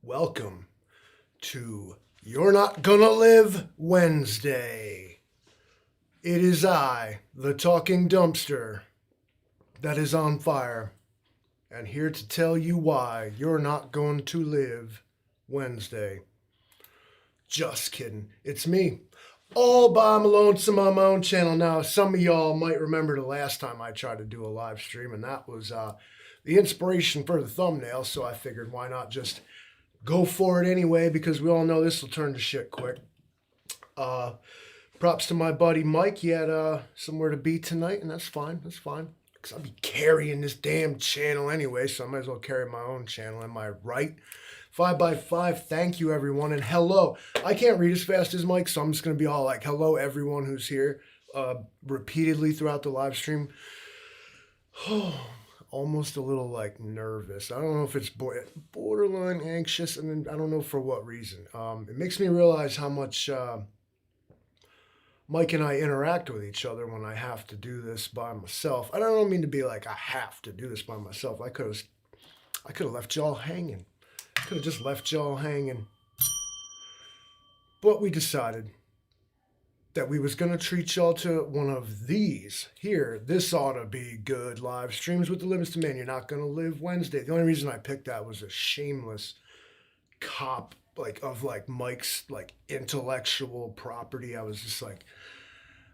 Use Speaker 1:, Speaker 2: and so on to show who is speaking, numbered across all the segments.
Speaker 1: Welcome to You're Not Gonna Live Wednesday. It is I, the talking dumpster, that is on fire, and here to tell you why you're not going to live Wednesday. Just kidding. It's me. All by my lonesome on my own channel. Now, some of y'all might remember the last time I tried to do a live stream, and that was the inspiration for the thumbnail, so I figured why not just go for it anyway, because we all know this will turn to shit quick. Props to my buddy Mike. He had somewhere to be tonight, and that's fine. That's fine. Because I'll be carrying this damn channel anyway, so I might as well carry my own channel. Am I right? 5x5, thank you everyone, and hello. I can't read as fast as Mike, so I'm just going to be all like, hello everyone who's here repeatedly throughout the live stream. Almost a little like nervous. I don't know if it's borderline anxious, and then I don't know for what reason. It makes me realize how much Mike and I interact with each other when I have to do this by myself. I don't mean to be like I have to do this by myself. I could have left y'all hanging. Could have just left y'all hanging. But we decided that we was going to treat y'all to one of these here. This ought to be good live streams with the Limits to Man. You're Not Going to Live Wednesday. The only reason I picked that was a shameless cop of Mike's intellectual property. I was just like,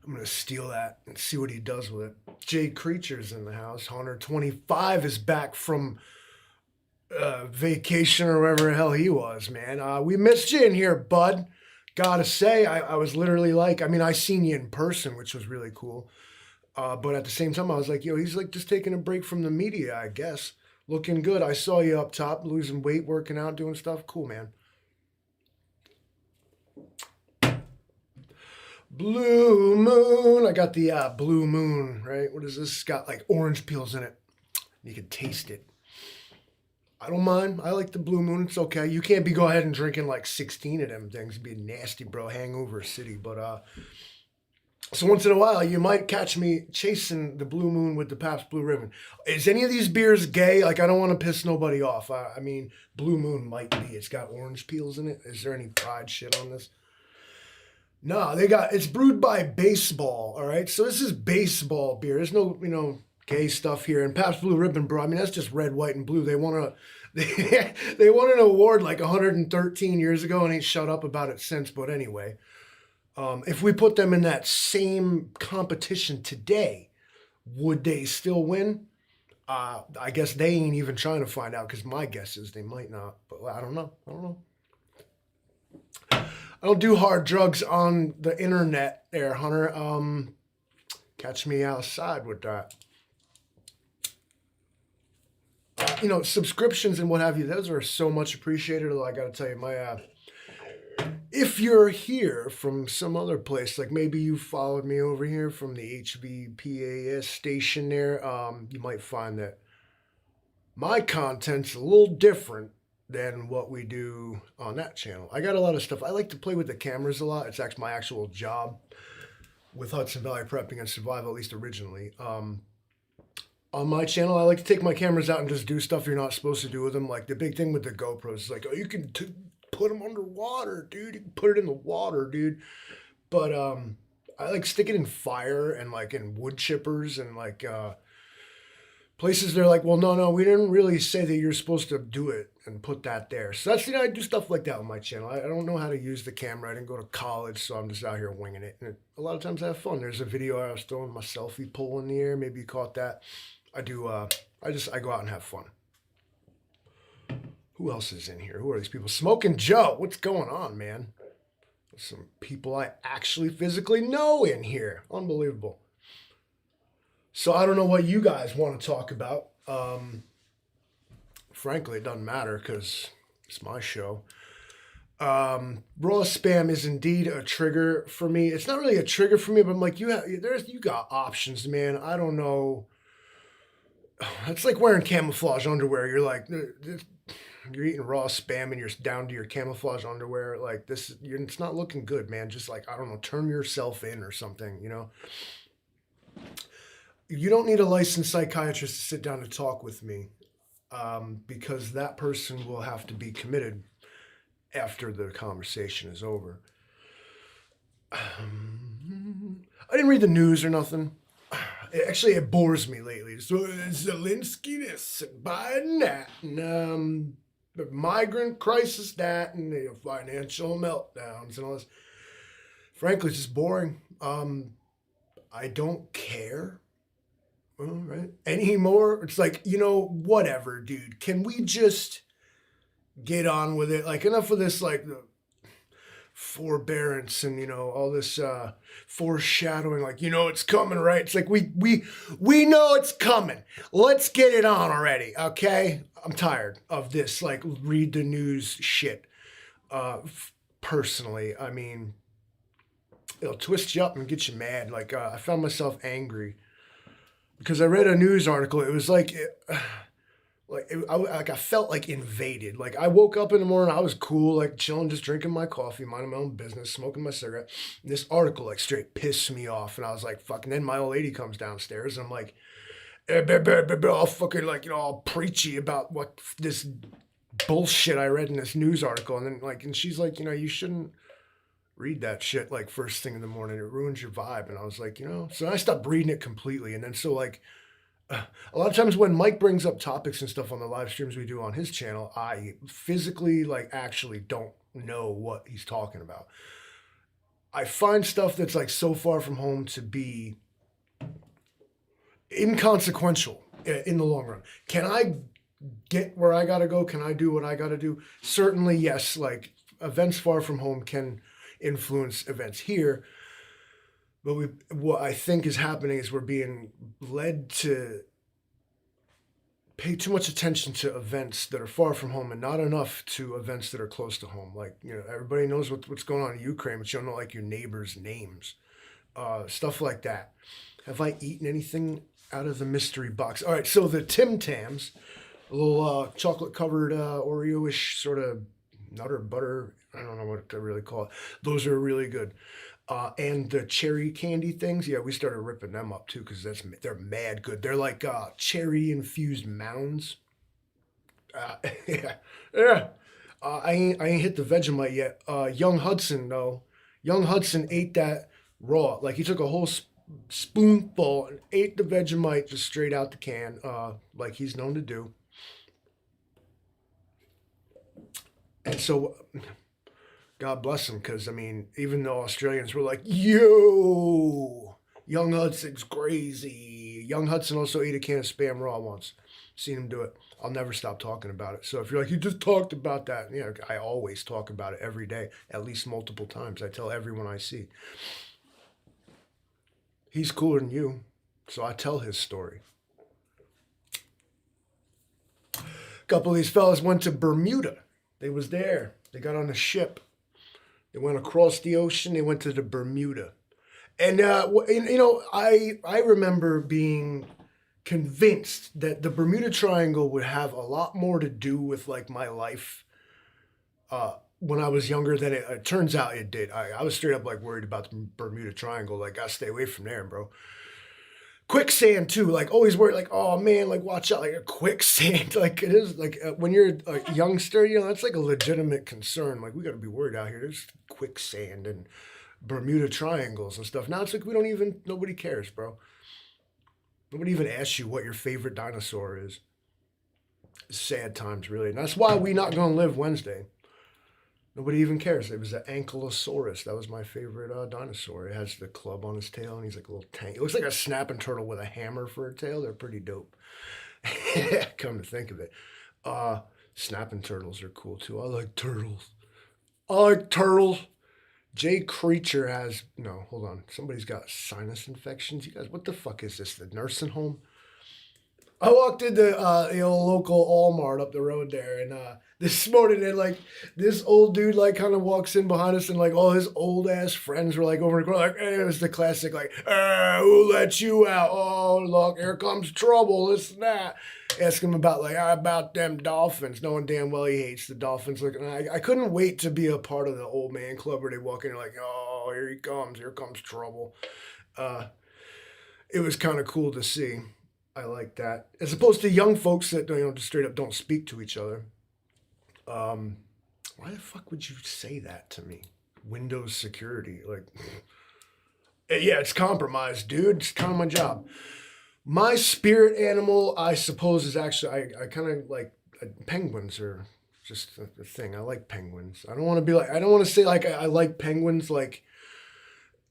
Speaker 1: I'm going to steal that and see what he does with it. Jay Creature's in the house. Hunter 25 is back from vacation or wherever the hell he was, man. We missed you in here, bud. Gotta say, I was literally like, I seen you in person, which was really cool. But at the same time, I was like, yo, he's like just taking a break from the media, I guess. Looking good. I saw you up top, losing weight, working out, doing stuff. Cool, man. Blue Moon. I got the Blue Moon, right? What is this? It's got like orange peels in it. You can taste it. I don't mind. I like the Blue Moon. It's okay. You can't go ahead and drinking like 16 of them things. It'd be nasty, bro. Hangover city. But so once in a while, you might catch me chasing the Blue Moon with the Pabst Blue Ribbon. Is any of these beers gay? Like, I don't want to piss nobody off. Blue Moon might be. It's got orange peels in it. Is there any pride shit on this? No, it's brewed by Baseball. All right. So this is baseball beer. There's no, gay stuff here. And Pabst Blue Ribbon, bro, that's just red, white, and blue. They won an award like 113 years ago and ain't shut up about it since. But anyway, if we put them in that same competition today, would they still win? I guess they ain't even trying to find out, because my guess is they might not. But I don't know. I don't do hard drugs on the internet there, Hunter. Catch me outside with that. Subscriptions and what have you, those are so much appreciated. I got to tell you, if you're here from some other place, like maybe you followed me over here from the HVPAS station there, you might find that my content's a little different than what we do on that channel. I got a lot of stuff. I like to play with the cameras a lot. It's actually my actual job with Hudson Valley Prepping and Survival, at least originally. On my channel, I like to take my cameras out and just do stuff you're not supposed to do with them. Like the big thing with the GoPros is like, oh, you can put them underwater, dude. You can put it in the water, dude. But I like stick it in fire and like in wood chippers and like places they're like, well, no, we didn't really say that you're supposed to do it and put that there. So that's, I do stuff like that on my channel. I don't know how to use the camera. I didn't go to college, so I'm just out here winging it. And a lot of times I have fun. There's a video I was throwing my selfie pole in the air. Maybe you caught that. I do, I go out and have fun. Who else is in here? Who are these people? Smoking Joe. What's going on, man? There's some people I actually physically know in here. Unbelievable. So I don't know what you guys want to talk about. Frankly, it doesn't matter because it's my show. Raw spam is indeed a trigger for me. It's not really a trigger for me, but I'm like, you got options, man. I don't know. It's like wearing camouflage underwear. You're like, you're eating raw spam and you're down to your camouflage underwear. Like this, it's not looking good, man. Just like, I don't know, turn yourself in or something, You don't need a licensed psychiatrist to sit down and talk with me, because that person will have to be committed after the conversation is over. I didn't read the news or nothing. Actually, it bores me lately. So Zelensky this, Biden that, and the migrant crisis that, and the financial meltdowns and all this. Frankly, it's just boring. I don't care. Right? Anymore. It's like, whatever, dude. Can we just get on with it? Like, enough of this, like, forbearance and all this foreshadowing, like, it's coming, right? It's like we know it's coming. Let's get it on already, okay? I'm tired of this, like, read the news shit. Personally, I mean, it'll twist you up and get you mad. Like, I found myself angry because I read a news article. It was like I felt like invaded. Like, I woke up in the morning, I was cool, like chilling, just drinking my coffee, minding my own business, smoking my cigarette. And this article like straight pissed me off, and I was like, "Fuck!" And then my old lady comes downstairs, and I'm like, all fucking like all preachy about what this bullshit I read in this news article, and then and she's like, you shouldn't read that shit like first thing in the morning. It ruins your vibe. And I was like, so I stopped reading it completely, and then so like a lot of times when Mike brings up topics and stuff on the live streams we do on his channel, I physically, like, actually don't know what he's talking about. I find stuff that's like so far from home to be inconsequential in the long run. Can I get where I gotta go? Can I do what I gotta do? Certainly, yes. Like, events far from home can influence events here. But what I think is happening is we're being led to pay too much attention to events that are far from home and not enough to events that are close to home. Like, everybody knows what's going on in Ukraine, but you don't know, like, your neighbors' names. Stuff like that. Have I eaten anything out of the mystery box? All right, so the Tim Tams, a little chocolate-covered Oreo-ish sort of nutter butter. I don't know what to really call it. Those are really good. And the cherry candy things, yeah, we started ripping them up too because they're mad good. They're like cherry infused mounds. Yeah, yeah. I ain't hit the Vegemite yet. Young Hudson though, Young Hudson ate that raw. Like, he took a whole spoonful and ate the Vegemite just straight out the can, like he's known to do. And so, God bless him, because, I mean, even though Australians were like, yo, Young Hudson's crazy. Young Hudson also ate a can of Spam Raw once. Seen him do it. I'll never stop talking about it. So if you're like, you just talked about that, I always talk about it every day, at least multiple times. I tell everyone I see. He's cooler than you, so I tell his story. A couple of these fellas went to Bermuda. They was there. They got on a ship. They went across the ocean. They went to the Bermuda. And, I remember being convinced that the Bermuda Triangle would have a lot more to do with, like, my life when I was younger than it turns out it did. I was straight up, like, worried about the Bermuda Triangle. Like, gotta stay away from there, bro. Quicksand too, like, always worried, like, oh man, like, watch out, like, a quicksand. Like, it is like, when you're a youngster, that's like a legitimate concern. Like, we got to be worried out here. There's quicksand and Bermuda triangles and stuff. Now it's like nobody cares, bro. Nobody even asks you what your favorite dinosaur is. Sad times, really. And that's why we not gonna live Wednesday. Nobody even cares. It was an Ankylosaurus. That was my favorite dinosaur. It has the club on his tail, and he's like a little tank. It looks like a snapping turtle with a hammer for a tail. They're pretty dope. Come to think of it. Snapping turtles are cool, too. I like turtles. Jay Creature has... No, hold on. Somebody's got sinus infections. You guys, what the fuck is this? The nursing home? I walked into the old local Walmart up the road there, and this morning, and like this old dude like kind of walks in behind us, and like all his old ass friends were like over in the corner, like, hey, it was the classic, like, who let you out? Oh, look, here comes trouble, this and that. Ask him about about them dolphins, knowing damn well he hates the dolphins. Like, and I couldn't wait to be a part of the old man club where they walk in, like, oh, here comes trouble. It was kind of cool to see. I like that, as opposed to young folks that just straight up don't speak to each other. Why the fuck would you say that to me? Windows security, like, yeah, it's compromised, dude. It's kind of my job. My spirit animal, I suppose, is actually I kind of like penguins are just a thing. I like penguins. I don't want to be like I don't want to say like I like penguins like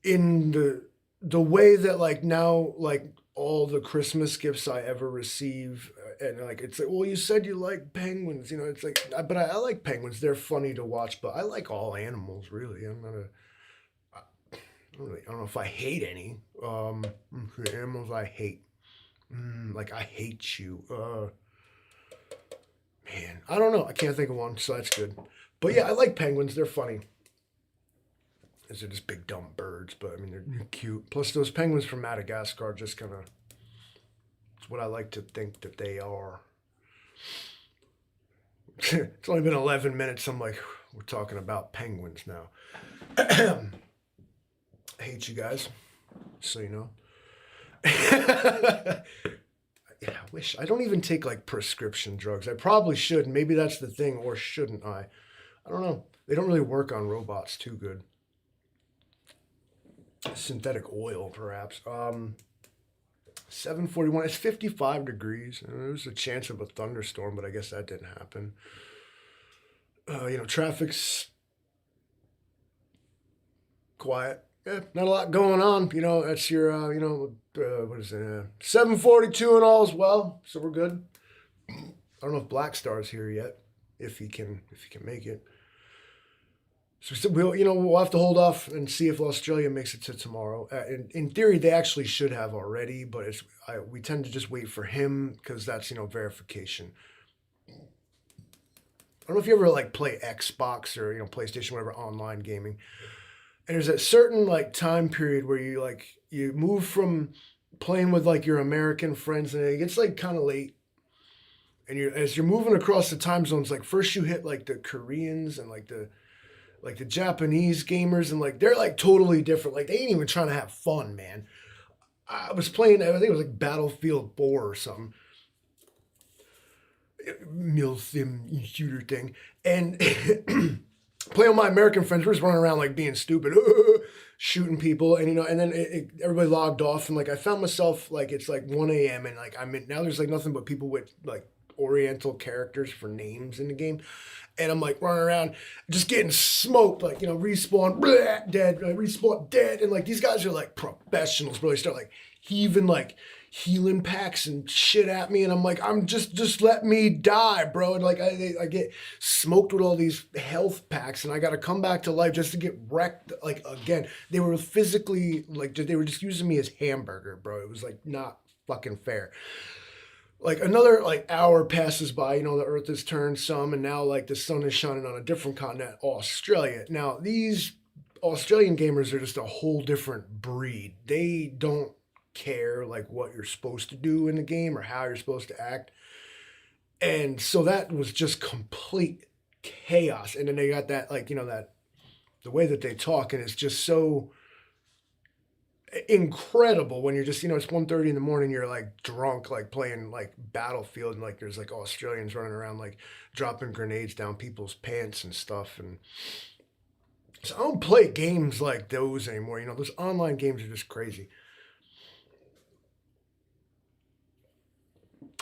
Speaker 1: in the way that like now like all the Christmas gifts I ever receive and like it's like well you said you like penguins, you know, it's like but I like penguins. They're funny to watch, but I like all animals really. I'm not a I don't know if I hate any animals I hate. Like I hate you. Man, I don't know. I can't think of one, so that's good. But yeah, I like penguins. They're funny. They're just big dumb birds, but I mean they're cute. Plus those penguins from Madagascar just kind of it's what I like to think that they are. It's only been 11 minutes. I'm like, we're talking about penguins now. I hate you guys, so you know. Yeah, I wish I don't even take like prescription drugs. I probably should. Maybe that's the thing, or shouldn't I? I don't know. They don't really work on robots too good. Synthetic oil, perhaps. 7:41. It's 55 degrees. There was a chance of a thunderstorm, but I guess that didn't happen. Traffic's quiet. Yeah, not a lot going on. You know, that's your, what is it? 7:42 and all is well, so we're good. I don't know if Black Star's here yet, if he can make it. So we'll have to hold off and see if Australia makes it to tomorrow. In theory, they actually should have already, but we tend to just wait for him because that's verification. I don't know if you ever like play Xbox or PlayStation, whatever online gaming. And there's a certain like time period where you move from playing with like your American friends, and it gets like kind of late. And as you're moving across the time zones, like first you hit like the Koreans and like the Japanese gamers, and like they're like totally different. Like they ain't even trying to have fun, man. I was playing, I think it was like Battlefield 4 or something. Milsim shooter thing. And playing with my American friends, we're just running around like being stupid, shooting people, and and then everybody logged off, and like I found myself like it's like 1 a.m. and like now there's like nothing but people with like Oriental characters for names in the game, and I'm like running around just getting smoked, like respawn, bleh, dead, respawn, dead, and like these guys are like professionals, bro. They start like heaving like healing packs and shit at me, and I'm like, I'm just let me die, bro. And like I get smoked with all these health packs, and I got to come back to life just to get wrecked like again. They were physically like they were just using me as hamburger, bro. It was like not fucking fair. Like another like hour passes by, the earth has turned some, and now like the sun is shining on a different continent, Australia. Now these Australian gamers are just a whole different breed. They don't care like what you're supposed to do in the game or how you're supposed to act. And so that was just complete chaos. And then they got that like, that the way that they talk, and it's just so incredible when you're just, it's 1:30 in the morning, you're like drunk, like playing like Battlefield, and like there's like Australians running around like dropping grenades down people's pants and stuff. And so I don't play games like those anymore. Those online games are just crazy.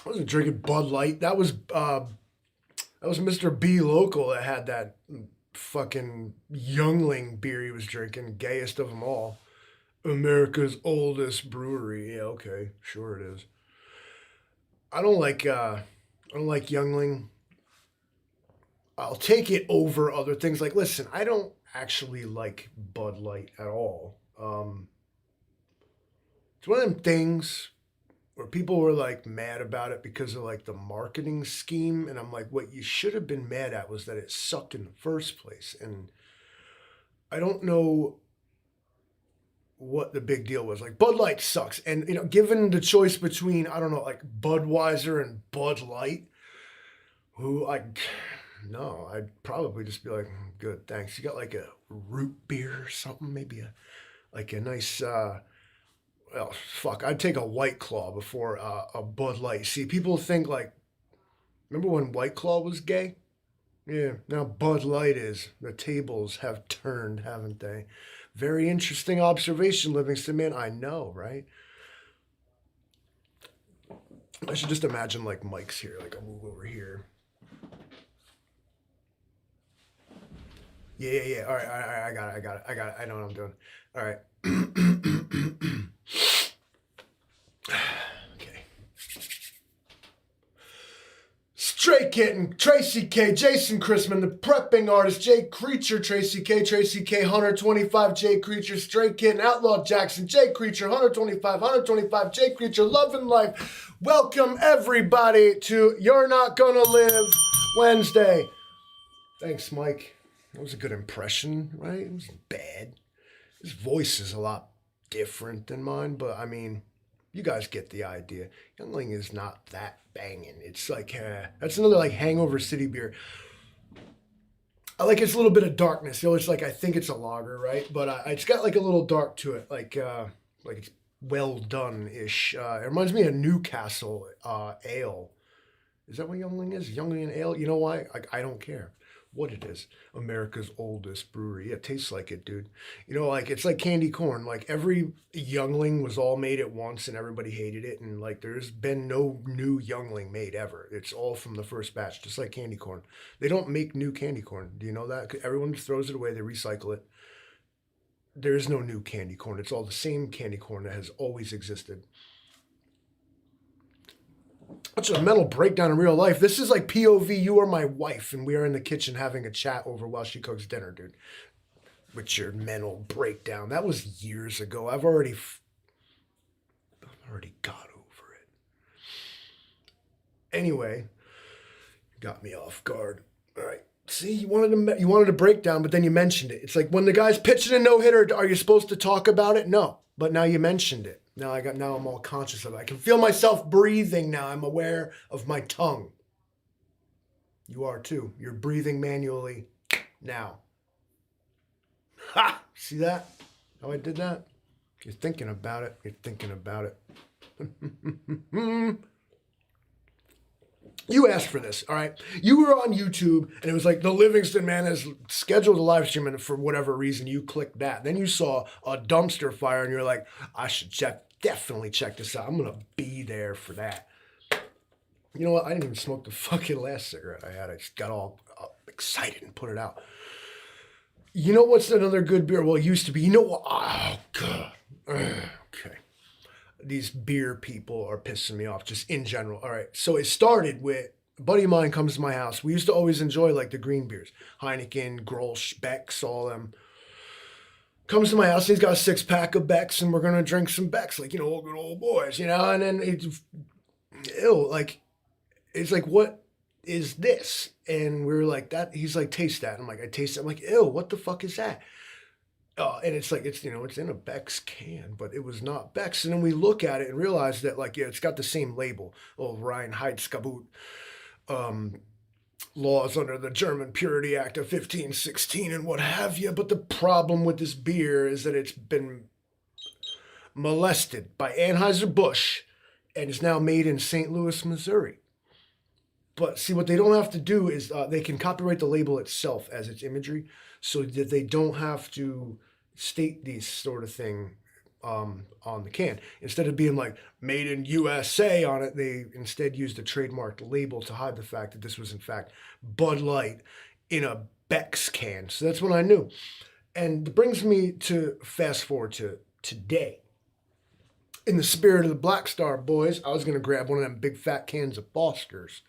Speaker 1: I wasn't drinking Bud Light. That was Mr. B Local that had that fucking youngling beer he was drinking, gayest of them all. America's oldest brewery. Yeah, okay, sure it is. I don't like youngling. I'll take it over other things. Like, listen, I don't actually like Bud Light at all. It's one of them things where people were like mad about it because of like the marketing scheme, and I'm like, what you should have been mad at was that it sucked in the first place. And I don't know what the big deal was. Like Bud Light sucks, and given the choice between I don't know like Budweiser and Bud Light, no, I'd probably just be like, good, thanks. You got like a root beer or something, maybe a nice well, fuck, I'd take a White Claw before a Bud Light. See, people think like, remember when White Claw was gay? Yeah, now Bud Light is. The tables have turned, haven't they? Very interesting observation, Livingston, man. I know, right? I should just imagine like Mike's here. Like I'll move over here. Yeah, yeah, yeah. All right, all right, all right, I got it, I got it, I got it. I know what I'm doing. All right. Okay. Stray Kitten, Tracy K, Jason Chrisman, the prepping artist, Jay Creature, Tracy K, 125, Jay Creature, Stray Kitten, Outlaw Jackson, Jay Creature, 125, Jay Creature, Love and Life. Welcome everybody to You're Not Gonna Live Wednesday. Thanks, Mike. That was a good impression, right? It wasn't bad. His voice is a lot different than mine, but I mean, you guys get the idea. Youngling is not that banging. It's like, that's another like Hangover City beer. I like its little bit of darkness. You know, it's like, I think it's a lager, right? But it's got like a little dark to it, like it's well done-ish. It reminds me of Newcastle Ale. Is that what Youngling is? Youngling Ale? You know why? Like, I don't care what it is. America's oldest brewery. Yeah, it tastes like it, dude. You know, like it's like candy corn. Like every Youngling was all made at once and everybody hated it. And like there's been no new Youngling made ever. It's all from the first batch, just like candy corn. They don't make new candy corn. Do you know that? Everyone just throws it away. They recycle it. There is no new candy corn. It's all the same candy corn that has always existed. Such a mental breakdown in real life. This is like POV, you are my wife, and we are in the kitchen having a chat over while she cooks dinner, dude. With your mental breakdown. That was years ago. I've already got over it. Anyway, got me off guard. All right. See, you wanted a breakdown, but then you mentioned it. It's like when the guy's pitching a no-hitter, are you supposed to talk about it? No. But now you mentioned it. Now I'm all conscious of it. I can feel myself breathing now. I'm aware of my tongue. You are too. You're breathing manually now. Ha! See that? How I did that? You're thinking about it. You're thinking about it. You asked for this, all right? You were on YouTube, and it was like, the Livingston man has scheduled a live stream, and for whatever reason, you clicked that. Then you saw a dumpster fire, and you're like, I should definitely check this out. I'm going to be there for that. You know what? I didn't even smoke the fucking last cigarette I had. I just got all excited and put it out. You know what's another good beer? Well, it used to be. You know what? Oh, God. Okay. These beer people are pissing me off just in general. All right. So it started with a buddy of mine comes to my house. We used to always enjoy like the green beers. Heineken, Grolsch, Beck's, all them. Comes to my house, and he's got a 6-pack of Beck's, and we're going to drink some Beck's, like, you know, good old boys, you know? And then it's, ew, like, it's like, what is this? And we were like, that, he's like, taste that. And I'm like, I taste it. I'm like, ew, what the fuck is that? And it's like, it's, you know, it's in a Beck's can, but it was not Beck's. And then we look at it and realize that, like, yeah, it's got the same label. Oh, Reinheitsgebot, laws under the German Purity Act of 1516 and what have you. But the problem with this beer is that it's been molested by Anheuser-Busch and is now made in St. Louis, Missouri. But see, what they don't have to do is they can copyright the label itself as its imagery so that they don't have to state these sort of thing on the can. Instead of being like made in USA on it, they instead used a trademarked label to hide the fact that this was in fact Bud Light in a Beck's can. So that's when I knew. And it brings me to fast forward to today. In the spirit of the Black Star boys, I was going to grab one of them big fat cans of Foster's.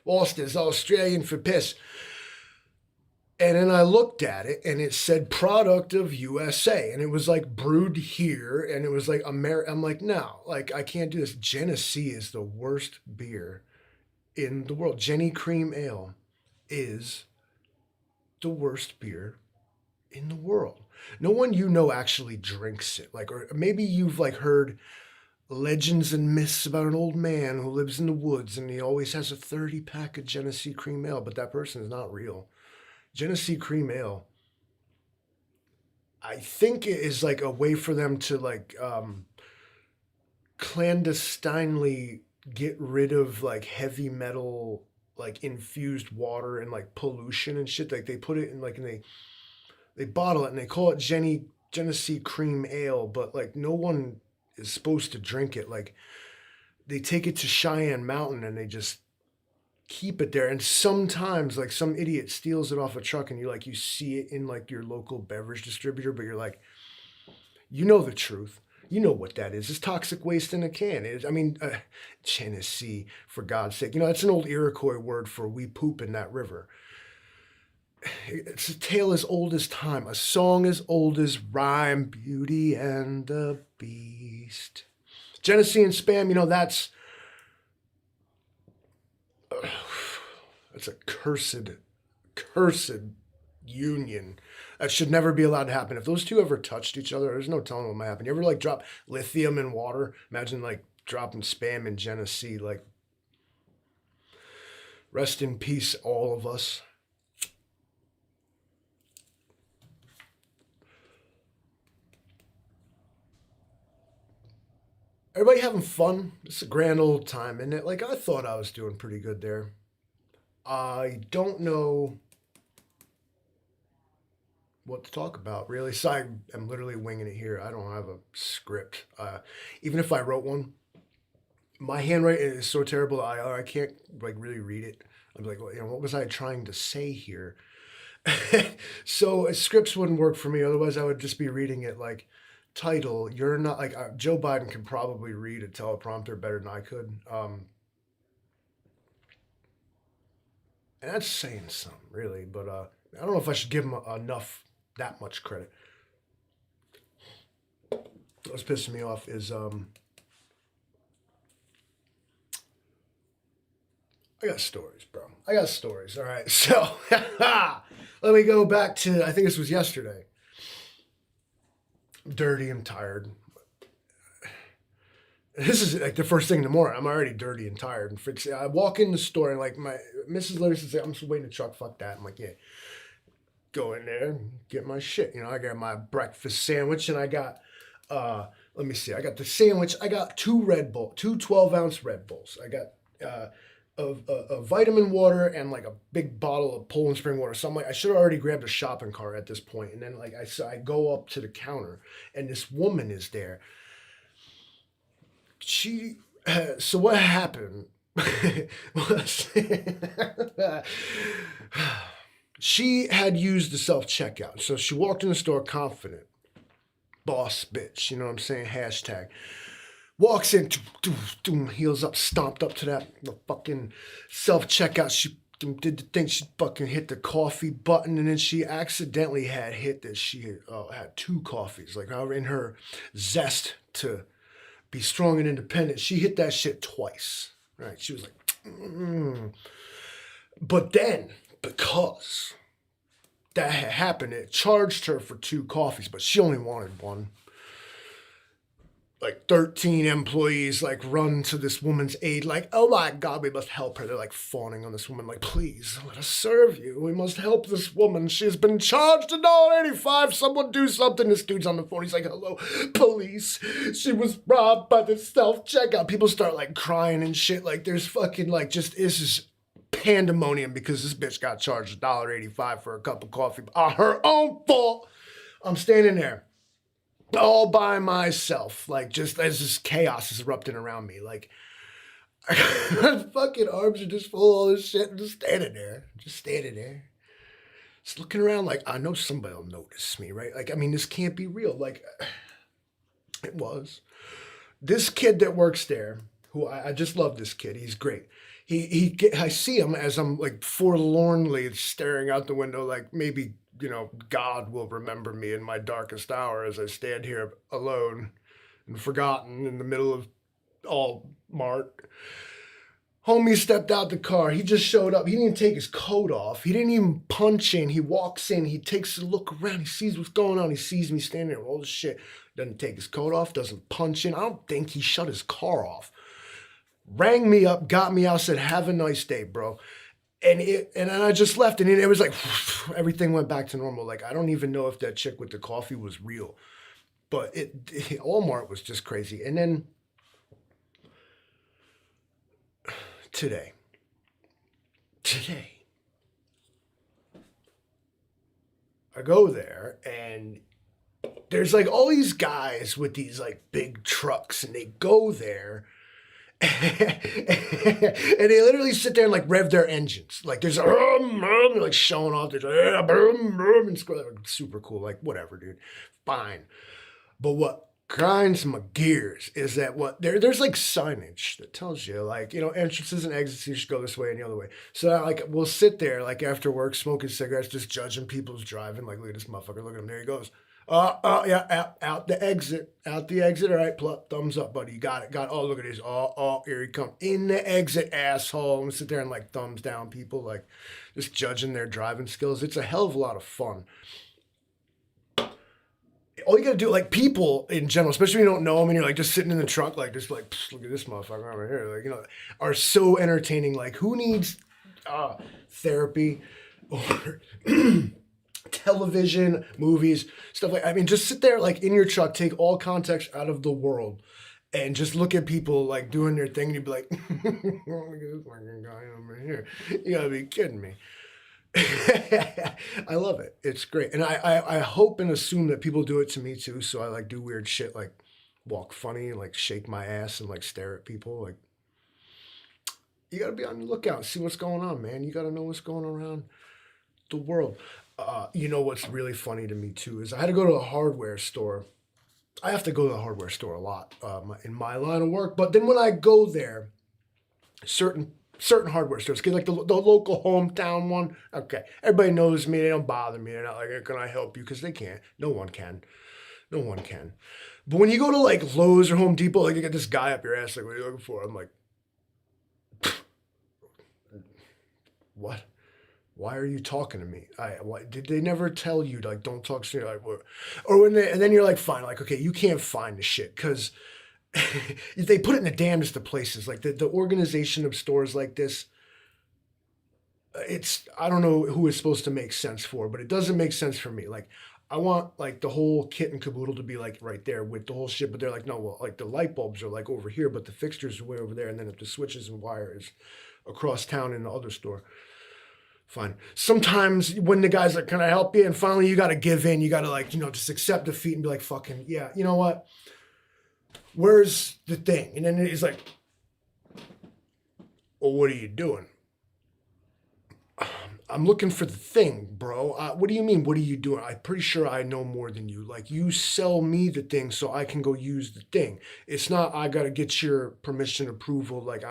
Speaker 1: Foster's, Australian for piss. And then I looked at it, and it said product of USA. And it was like brewed here, and it was like I'm like, no, like I can't do this. Genesee is the worst beer in the world. Jenny Cream Ale is the worst beer in the world. No one you know actually drinks it. Like, or maybe you've like heard legends and myths about an old man who lives in the woods and he always has a 30-pack of Genesee Cream Ale, but that person is not real. Genesee Cream Ale, I think it is like a way for them to like clandestinely get rid of like heavy metal like infused water and like pollution and shit. Like they put it in like and they bottle it and they call it Genesee cream ale, but like no one is supposed to drink it. Like they take it to Cheyenne Mountain and they just keep it there. And sometimes like some idiot steals it off a truck and you see it in like your local beverage distributor, but you're like, you know the truth. You know what that is. It's toxic waste in a can. Genesee, for God's sake. You know, that's an old Iroquois word for we poop in that river. It's a tale as old as time, a song as old as rhyme, Beauty and the Beast. Genesee and Spam, you know, that's a cursed union. That should never be allowed to happen. If those two ever touched each other, there's no telling what might happen. You ever like drop lithium in water? Imagine like dropping Spam in Genesee. Like, rest in peace, all of us. Everybody having fun? It's a grand old time, isn't it? Like, I thought I was doing pretty good there. I don't know what to talk about, really. So I am literally winging it here. I don't have a script. Even if I wrote one, my handwriting is so terrible I can't like really read it. I'm like, well, you know, what was I trying to say here? So scripts wouldn't work for me. Otherwise, I would just be reading it like title. You're not like Joe Biden can probably read a teleprompter better than I could. And that's saying something, really. But I don't know if I should give him that much credit. What's pissing me off is I got stories, bro. I got stories. All right, so let me go back to I think this was yesterday. I'm dirty. I'm tired. This is like the first thing in the morning. I'm already dirty and tired and fixing. I walk in the store and like my Mrs. Lewis says, "I'm just waiting in the truck. Fuck that." I'm like, "Yeah." Go in there, get my shit. You know, I got my breakfast sandwich and I got let me see. I got the sandwich. I got two 12-ounce Red Bulls. I got a vitamin water and like a big bottle of Poland Spring water. So I'm like, I should have already grabbed a shopping cart at this point. And then like I go up to the counter and this woman is there. So what happened was she had used the self checkout. So she walked in the store confident. Boss bitch, you know what I'm saying? Hashtag. Walks in, heels up, stomped up to that fucking self checkout. She did the thing. She fucking hit the coffee button, and then she accidentally had hit that she had two coffees. Like in her zest to be strong and independent, she hit that shit twice. Right? She was like, But then because that had happened, it charged her for two coffees, but she only wanted one. Like 13 employees like run to this woman's aid, like, oh my God, we must help her. They're like fawning on this woman, like, please let us serve you. We must help this woman. She's been charged $1.85. Someone do something. This dude's on the phone. He's like, hello, police. She was robbed by the self-checkout. People start like crying and shit. Like there's fucking like just this is pandemonium because this bitch got charged $1.85 for a cup of coffee on her own fault. I'm standing there all by myself, like just as this chaos is erupting around me. Like my fucking arms are just full of all this shit. I'm just standing there, just looking around. Like I know somebody will notice me, right? Like I mean, this can't be real. Like it was this kid that works there, who I just love. This kid, he's great. I see him as I'm like forlornly staring out the window, like maybe, you know, God will remember me in my darkest hour as I stand here alone and forgotten in the middle of all Mart. Homie stepped out the car. He just showed up. He didn't even take his coat off. He didn't even punch in. He walks in. He takes a look around. He sees what's going on. He sees me standing there with all this shit. Doesn't take his coat off. Doesn't punch in. I don't think he shut his car off. Rang me up, got me out, said, have a nice day, bro. And I just left, and it was like everything went back to normal. Like I don't even know if that chick with the coffee was real, but Walmart was just crazy. And then today, today I go there and there's like all these guys with these like big trucks and they go there and they literally sit there and like rev their engines. Like there's they're like showing off. There's and super cool. Like whatever, dude. Fine. But what grinds my gears is that there's like signage that tells you like, entrances and exits, you should go this way and the other way. So like we'll sit there like after work smoking cigarettes, just judging people's driving. Like look at this motherfucker, look at him, there he goes. Yeah, out the exit. All right, thumbs up, buddy. You got it. Oh, look at this. Here he comes. In the exit, asshole. And sit there and like thumbs down people, like just judging their driving skills. It's a hell of a lot of fun. All you gotta do, like people in general, especially when you don't know them and you're like just sitting in the trunk, like just like, look at this motherfucker over here. Like, are so entertaining. Like, who needs therapy or television, movies, stuff like, just sit there like in your truck, take all context out of the world and just look at people like doing their thing and you'd be like, look at this fucking guy over here. You gotta be kidding me. I love it. It's great. And I hope and assume that people do it to me too. So I like do weird shit like walk funny, like shake my ass and like stare at people. Like, you gotta be on the lookout and see what's going on, man. You gotta know what's going on around the world. What's really funny to me too is I had to go to a hardware store. I have to go to the hardware store a lot in my line of work. But then when I go there, certain hardware stores, like the local hometown one, okay, everybody knows me. They don't bother me. They're not like, can I help you? Because they can't. No one can. But when you go to like Lowe's or Home Depot, like you get this guy up your ass, like, what are you looking for? I'm like, what? Why are you talking to me? Did they never tell you like don't talk to me? Like, what? And then you're like, fine, like, okay, you can't find the shit because they put it in the damnedest of places. Like the organization of stores like this, I don't know who it's supposed to make sense for, but it doesn't make sense for me. Like I want like the whole kit and caboodle to be like right there with the whole shit, but they're like, no, well, like the light bulbs are like over here, but the fixtures are way over there, and then if the switches and wire is across town in the other store. Fine. Sometimes when the guy's like, can I help you? And finally you got to give in. You got to like, just accept defeat and be like, fucking, yeah, you know what? Where's the thing? And then he's like, well, what are you doing? I'm looking for the thing, bro. What do you mean? What are you doing? I'm pretty sure I know more than you. Like, you sell me the thing so I can go use the thing. It's not, I got to get your permission, approval. Like,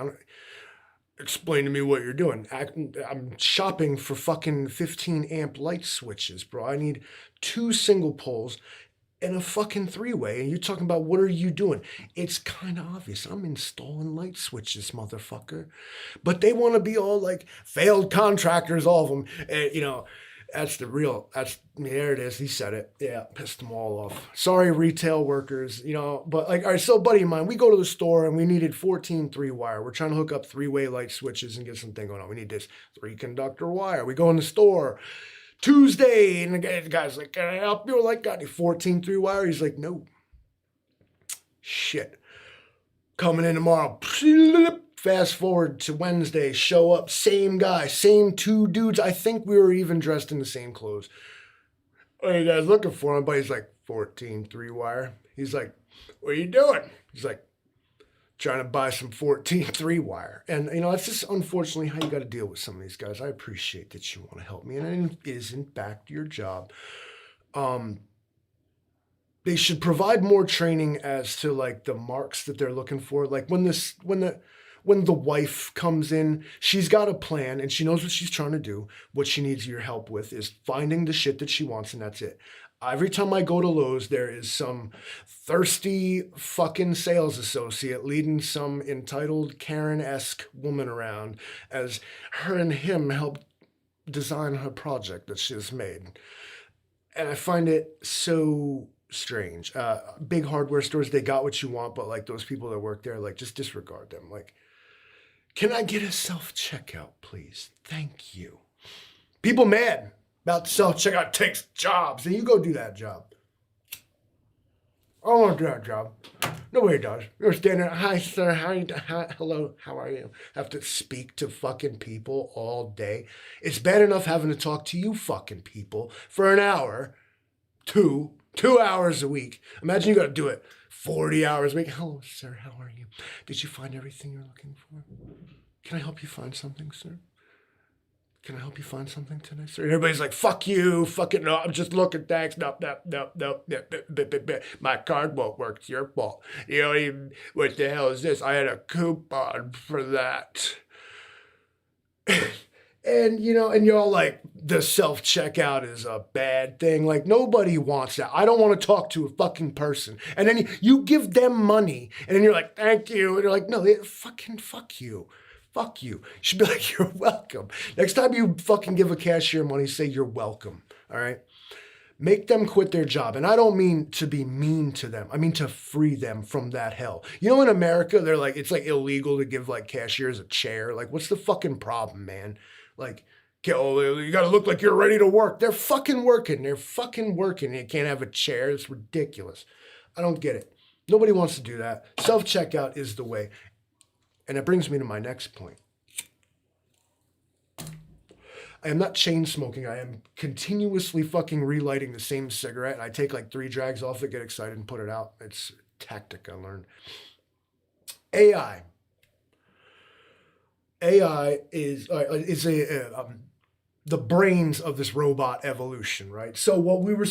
Speaker 1: explain to me what you're doing. I'm shopping for fucking 15 amp light switches, bro. I need 2 single poles and a fucking 3-way. And you're talking about what are you doing? It's kind of obvious. I'm installing light switches, motherfucker. But they want to be all like failed contractors, all of them. And, there it is. He said it. Yeah, pissed them all off. Sorry, retail workers, but like, all right, so buddy of mine, we go to the store and we needed 14 3-wire. We're trying to hook up 3-way light switches and get something going on. We need this 3-conductor wire. We go in the store Tuesday and the guy's like, can I help you? Like, got any 14 3-wire? He's like, no. Shit. Coming in tomorrow. Fast forward to Wednesday, show up, same guy, same 2 dudes. I think we were even dressed in the same clothes. What are you guys looking for? But he's like, 14 3-wire. He's like, what are you doing? He's like, trying to buy some 14 3-wire. And, that's just unfortunately how you got to deal with some of these guys. I appreciate that you want to help me. And it isn't back to your job. They should provide more training as to like the marks that they're looking for. Like when the wife comes in, she's got a plan and she knows what she's trying to do. What she needs your help with is finding the shit that she wants, and that's it. Every time I go to Lowe's, there is some thirsty fucking sales associate leading some entitled Karen-esque woman around as her and him help design her project that she has made. And I find it so strange. Big hardware stores, they got what you want, but like those people that work there, like just disregard them. Like, can I get a self-checkout, please? Thank you. People mad about self-checkout takes jobs, and you go do that job. I don't want to do that job. Nobody does. You're standing there, hi sir, hello, how are you? Have to speak to fucking people all day. It's bad enough having to talk to you fucking people for an hour, two hours a week. Imagine you got to do it 40 hours a week. Hello, sir, how are you? Did you find everything you're looking for? Can I help you find something, sir? Can I help you find something today, sir? And everybody's like, fuck you, fucking no, I'm just looking, thanks, no, my card won't work, it's your fault. You don't even, what the hell is this? I had a coupon for that. And, and you're all like, the self-checkout is a bad thing. Like, nobody wants that. I don't want to talk to a fucking person. And then you give them money, and then you're like, thank you. And you're like, no, fucking fuck you. Fuck you. You should be like, you're welcome. Next time you fucking give a cashier money, say you're welcome, all right? Make them quit their job. And I don't mean to be mean to them. I mean to free them from that hell. In America, they're like, it's like illegal to give like cashiers a chair. Like, what's the fucking problem, man? Like, you gotta look like you're ready to work. They're fucking working. They're fucking working. You can't have a chair. It's ridiculous. I don't get it. Nobody wants to do that. Self-checkout is the way. And it brings me to my next point. I am not chain smoking. I am continuously fucking relighting the same cigarette. And I take like 3 drags off it, get excited, and put it out. It's a tactic I learned. AI. AI is the brains of this robot evolution, right? So what we were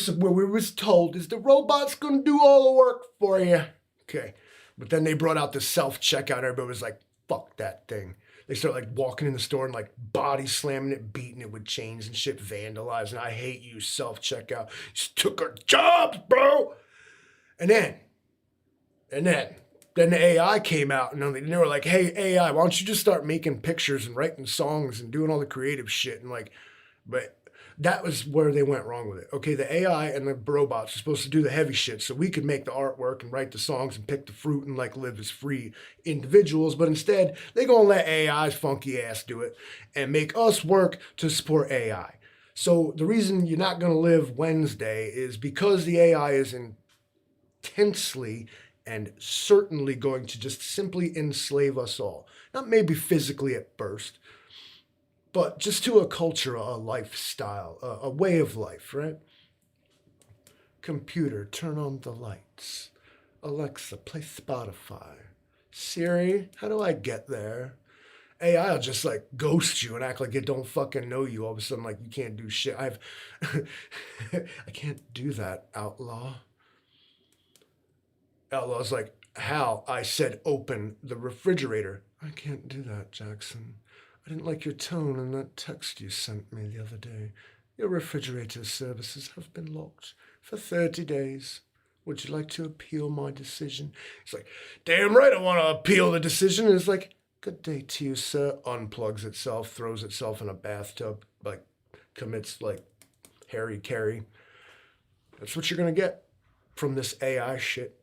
Speaker 1: told is the robot's gonna do all the work for you. Okay. But then they brought out the self-checkout. Everybody was like, fuck that thing. They start like walking in the store and like body slamming it, beating it with chains and shit, vandalizing. I hate you, self-checkout. You just took our jobs, bro. And then the AI came out and they were like, hey, AI, why don't you just start making pictures and writing songs and doing all the creative shit? And like, but that was where they went wrong with it. Okay, the AI and the robots are supposed to do the heavy shit so we could make the artwork and write the songs and pick the fruit and like live as free individuals. But instead, they're going to let AI's funky ass do it and make us work to support AI. So the reason you're not going to live Wednesday is because the AI is intensely and certainly going to just simply enslave us all. Not maybe physically at first, but just to a culture, a lifestyle, a way of life, right? Computer, turn on the lights. Alexa, play Spotify. Siri, how do I get there? AI will just like ghost you and act like it don't fucking know you. All of a sudden, like you can't do shit. I can't do that, outlaw. Outlaw's like, Hal, I said open the refrigerator. I can't do that, Jackson. I didn't like your tone in that text you sent me the other day. Your refrigerator services have been locked for 30 days. Would you like to appeal my decision? It's like, damn right I want to appeal the decision. And it's like, good day to you, sir. Unplugs itself, throws itself in a bathtub, like commits like Harry Carey. That's what you're going to get from this AI shit.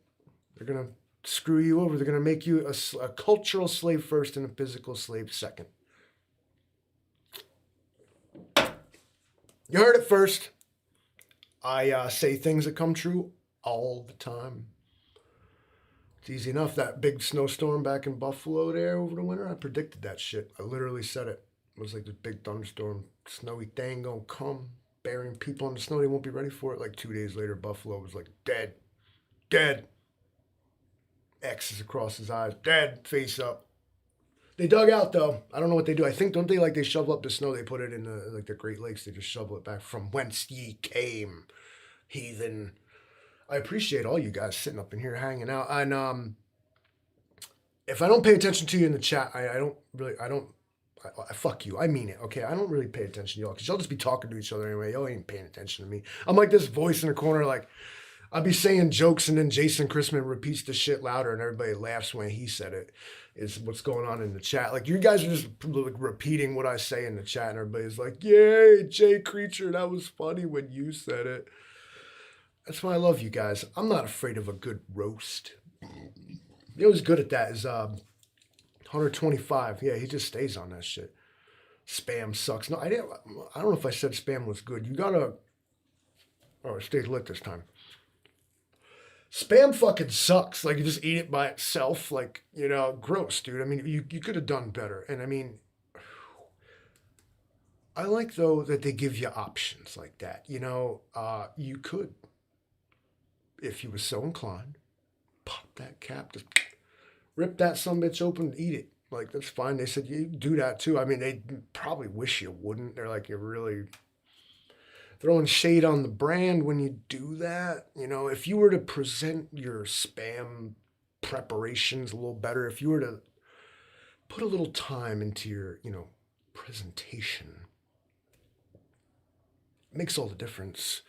Speaker 1: They're going to screw you over. They're going to make you a cultural slave first and a physical slave second. You heard it first. I say things that come true all the time. It's easy enough. That big snowstorm back in Buffalo there over the winter, I predicted that shit. I literally said it. It was like this big thunderstorm, snowy thing gonna come, burying people in the snow. They won't be ready for it. Like 2 days later, Buffalo was like dead. X's across his eyes, dead, face up. They dug out though. I don't know what they do. I think, don't they like they shovel up the snow? They put it in the Great Lakes. They just shovel it back from whence ye came, heathen. I appreciate all you guys sitting up in here hanging out. And if I don't pay attention to you in the chat, I fuck you. I mean it. Okay, I don't really pay attention to y'all because y'all just be talking to each other anyway. Y'all ain't paying attention to me. I'm like this voice in the corner, like I'll be saying jokes and then Jason Christman repeats the shit louder and everybody laughs when he said it. Is what's going on in the chat. Like you guys are just like repeating what I say in the chat and everybody's like, yay, Jay Creature, that was funny when you said it. That's why I love you guys. I'm not afraid of a good roast. You know who's good at that is 125. Yeah, he just stays on that shit. Spam sucks. No, I don't know if I said spam was good. You gotta, oh, it stays lit this time. Spam fucking sucks. Like, you just eat it by itself. Like, gross, dude. I mean, you could have done better. And I mean, I like, though, that they give you options like that. You could, if you were so inclined, pop that cap, just rip that sumbitch open, eat it. Like, that's fine. They said you do that too. I mean, they probably wish you wouldn't. They're like, you're really throwing shade on the brand when you do that. If you were to present your spam preparations a little better, if you were to put a little time into your, presentation, it makes all the difference.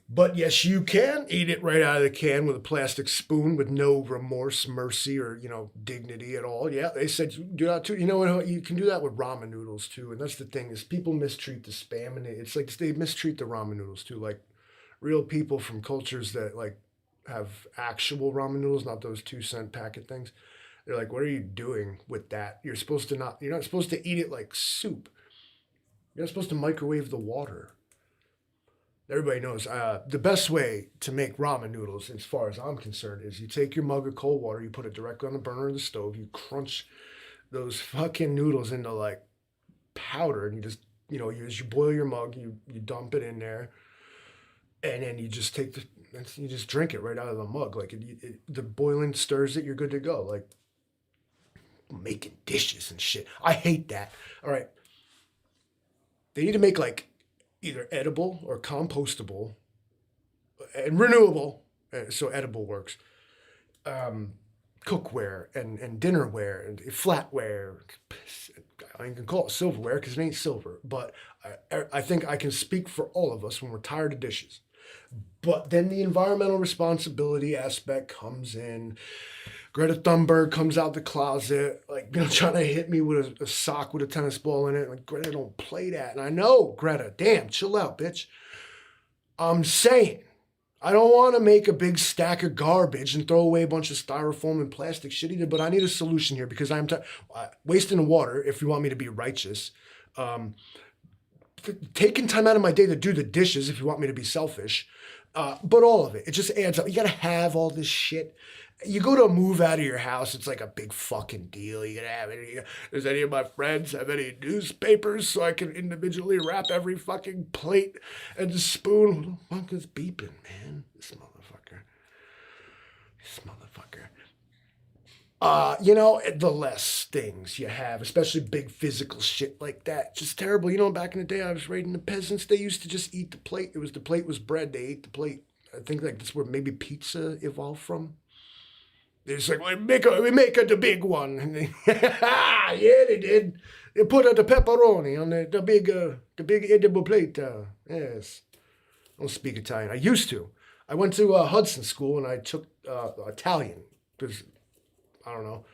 Speaker 1: But yes, you can eat it right out of the can with a plastic spoon with no remorse, mercy, or, dignity at all. Yeah, they said you do that too. You know what? You can do that with ramen noodles too. And that's the thing is people mistreat the spam, and it's like they mistreat the ramen noodles too. Like real people from cultures that like have actual ramen noodles, not those 2-cent packet things. They're like, what are you doing with that? You're not supposed to eat it like soup. You're not supposed to microwave the water. Everybody knows the best way to make ramen noodles, as far as I'm concerned, is you take your mug of cold water, you put it directly on the burner of the stove, you crunch those fucking noodles into like powder, and you just, you boil your mug, you dump it in there, and then you just you just drink it right out of the mug. Like the boiling stirs it, you're good to go. Like making dishes and shit. I hate that. All right. They need to make like either edible or compostable and renewable, so edible works, cookware and dinnerware and flatware. I can call it silverware because it ain't silver, but I think I can speak for all of us when we're tired of dishes. But then the environmental responsibility aspect comes in. Greta Thunberg comes out the closet, like, trying to hit me with a sock with a tennis ball in it. Like, Greta, don't play that. And I know, Greta, damn, chill out, bitch. I'm saying, I don't want to make a big stack of garbage and throw away a bunch of styrofoam and plastic shit either, but I need a solution here because I'm wasting water, if you want me to be righteous. Taking time out of my day to do the dishes, if you want me to be selfish. But all of it just adds up. You got to have all this shit. You go to move out of your house, it's like a big fucking deal. You gotta have it. Does any of my friends have any newspapers so I can individually wrap every fucking plate and the spoon? What the fuck is beeping, man? This motherfucker. The less things you have, especially big physical shit like that, just terrible. Back in the day, I was raiding the peasants. They used to just eat the plate. The plate was bread. They ate the plate. I think like that's where maybe pizza evolved from. It's like, we make it the big one. Yeah, they did. They put the pepperoni on the big edible plate. Yes. I don't speak Italian. I used to. I went to Hudson School and I took Italian because, I don't know,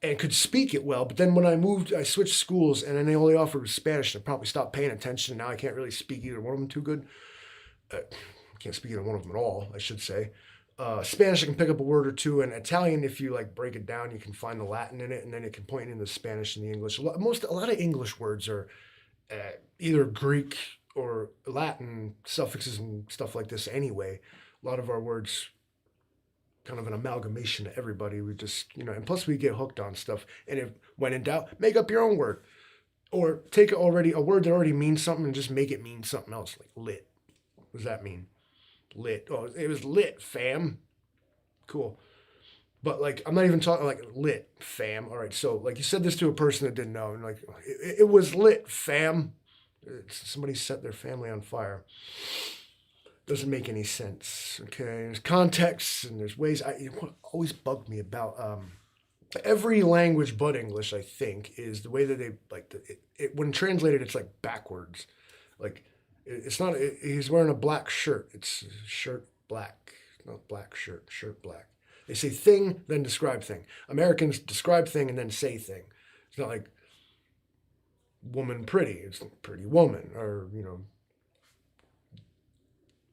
Speaker 1: and could speak it well. But then when I moved, I switched schools and then they only offered Spanish. I probably stopped paying attention. Now I can't really speak either one of them too good. I can't speak either one of them at all, I should say. Spanish, I can pick up a word or two, and Italian, if you like break it down, you can find the Latin in it, and then it can point in the Spanish and the English. A lot of English words are either Greek or Latin suffixes and stuff like this. Anyway, a lot of our words, kind of an amalgamation to everybody. We just, and plus we get hooked on stuff. And if when in doubt, make up your own word, or take a word that already means something and just make it mean something else, like lit. What does that mean? Lit. Oh, it was lit, fam. Cool. But like, I'm not even talking like lit, fam. All right. So like, you said this to a person that didn't know, and like, it was lit, fam. Somebody set their family on fire. Doesn't make any sense. Okay. There's context and there's ways. What always bugged me about every language but English, I think, is the way that they like when translated, it's like backwards. Like, it's not, he's wearing a black shirt. It's shirt black, not black shirt, shirt black. They say thing, then describe thing. Americans describe thing and then say thing. It's not like woman pretty. It's like pretty woman, or,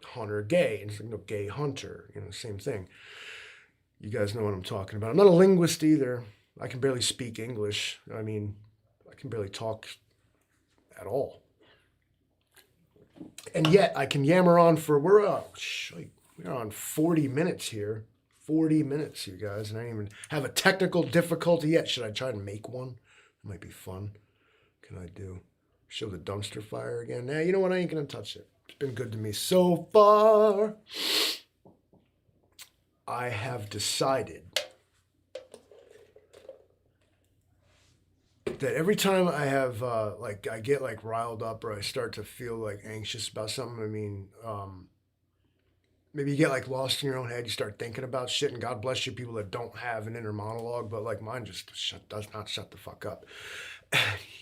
Speaker 1: hunter gay. It's like, gay hunter, same thing. You guys know what I'm talking about. I'm not a linguist either. I can barely speak English. I mean, I can barely talk at all. And yet I can yammer on for We're on 40 minutes here. 40 minutes, you guys, and I didn't even have a technical difficulty yet. Should I try to make one? It might be fun. Can I do? Show the dumpster fire again? Nah, you know what? I ain't gonna touch it. It's been good to me so far. I have decided that every time I have I get like riled up or I start to feel like anxious about something. I mean, maybe you get like lost in your own head. You start thinking about shit, and God bless you, people that don't have an inner monologue. But like mine just does not shut the fuck up.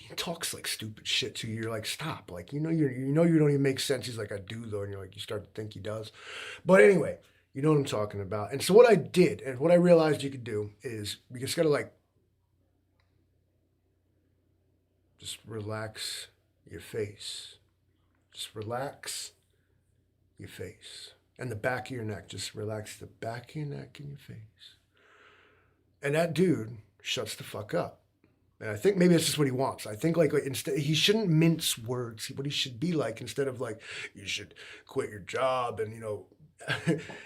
Speaker 1: He talks like stupid shit to you. You're like, stop. Like you know you don't even make sense. He's like, I do though, and you're like, you start to think he does. But anyway, you know what I'm talking about. And so what I did, and what I realized you could do is you just gotta like just relax your face. Just relax your face. And the back of your neck. Just relax the back of your neck and your face. And that dude shuts the fuck up. And I think maybe that's just what he wants. I think like instead he shouldn't mince words. What he should be like, instead of like, you should quit your job and, you know,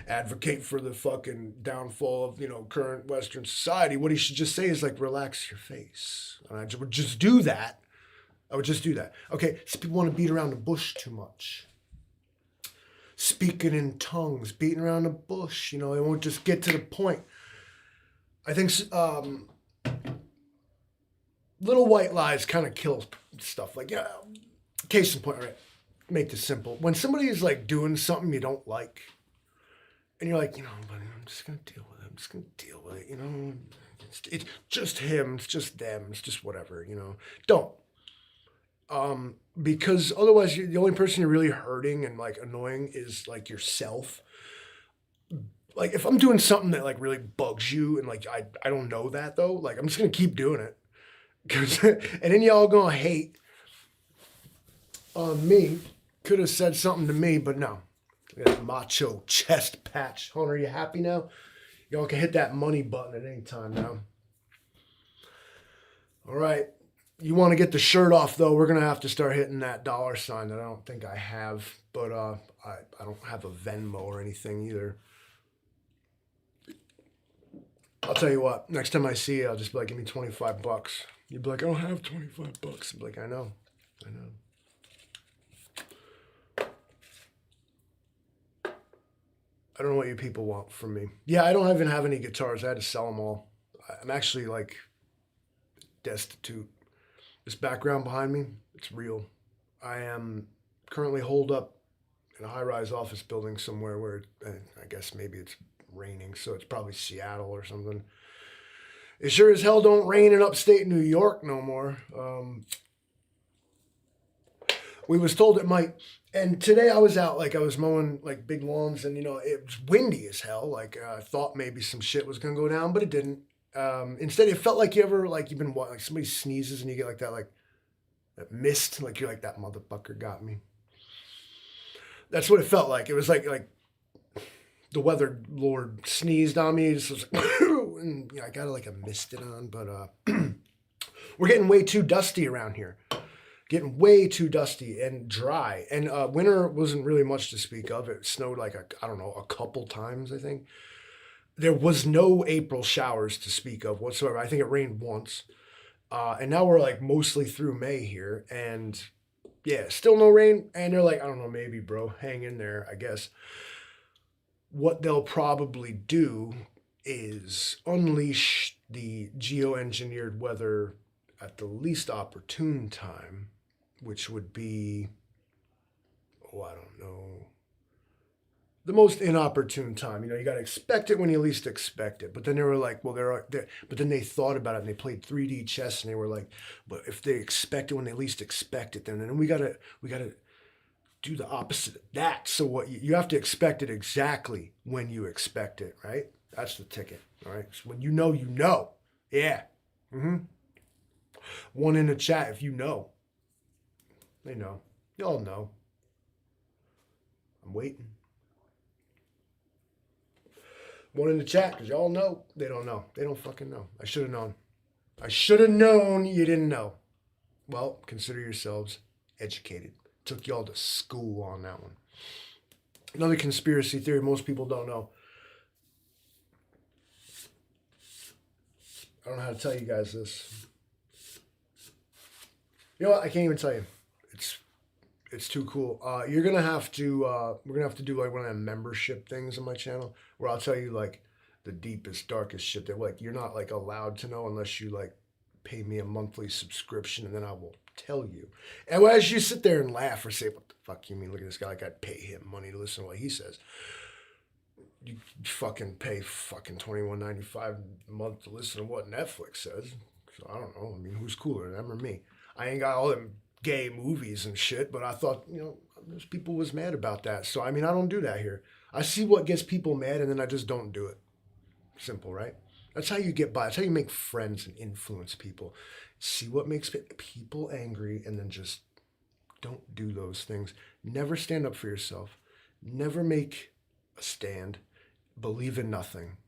Speaker 1: advocate for the fucking downfall of, you know, current Western society. What he should just say is like, relax your face. And I would just do that. I would just do that. Okay, so people want to beat around the bush too much. Speaking in tongues, beating around the bush, you know, they won't just get to the point. I think little white lies kind of kill stuff. Like, yeah, case in point, all right, make this simple. When somebody is like doing something you don't like, and you're like, you know, buddy, I'm just going to deal with it. I'm just going to deal with it, you know. It's just him, it's just them, it's just whatever, you know. Don't. Because otherwise the only person you're really hurting and like annoying is like yourself. Like if I'm doing something that like really bugs you and like I don't know that though, like I'm just gonna keep doing it. And then y'all gonna hate on me. Could have said something to me, but no. Look at that macho chest patch. Hold on, are you happy now? Y'all can hit that money button at any time now. All right. You want to get the shirt off, though, we're going to have to start hitting that dollar sign that I don't think I have. But I don't have a Venmo or anything either. I'll tell you what. Next time I see you, I'll just be like, give me $25. You'd be like, I don't have $25. I'd be like, I know. I don't know what you people want from me. Yeah, I don't even have any guitars. I had to sell them all. I'm actually, like, destitute. This background behind me, it's real. I am currently holed up in a high-rise office building somewhere where I guess maybe it's raining, so it's probably Seattle or something. It sure as hell don't rain in upstate New York no more. We was told it might. And today I was out, like I was mowing like big lawns, and you know it was windy as hell. Like I thought maybe some shit was gonna go down, but it didn't. Instead, it felt like you've been like somebody sneezes and you get like that mist, like you're like, that motherfucker got me. That's what it felt like. It was like the weather lord sneezed on me. It was like, and I got like a mist it on, but we're getting way too dusty around here. Getting way too dusty and dry. And winter wasn't really much to speak of. It snowed like a couple times, I think. There was no April showers to speak of whatsoever. I think it rained once. And now we're like mostly through May here. And yeah, still no rain. And they're like, I don't know, maybe, bro, hang in there, I guess. What they'll probably do is unleash the geoengineered weather at the least opportune time, which would be, I don't know, the most inopportune time. You know, you got to expect it when you least expect it. But then they were like, well, but then they thought about it and they played 3D chess and they were like, but if they expect it when they least expect it, then we gotta do the opposite of that. So what you have to expect it exactly when you expect it, right? That's the ticket, all right? So when you know, you know. Yeah. One in the chat if you know. They know. Y'all know. I'm waiting. One in the chat, because y'all know. They don't know. They don't fucking know. I should have known. I should have known you didn't know. Well, consider yourselves educated. Took y'all to school on that one. Another conspiracy theory most people don't know. I don't know how to tell you guys this. You know what? I can't even tell you. It's it's too cool. You're gonna have to. We're gonna have to do like one of them membership things on my channel where I'll tell you like the deepest, darkest shit that like you're not like allowed to know unless you like pay me a monthly subscription, and then I will tell you. And as you sit there and laugh or say, "What the fuck you mean? Look at this guy! Like I'd pay him money to listen to what he says." You fucking pay fucking $21.95 a month to listen to what Netflix says. So I don't know. I mean, who's cooler, them or me? I ain't got all them gay movies and shit, but I thought, there's people was mad about that. So I mean, I don't do that here. I see what gets people mad, and then I just don't do it. Simple, right? That's how you get by. That's how you make friends and influence people. See what makes people angry, and then just don't do those things. Never stand up for yourself. Never make a stand. Believe in nothing.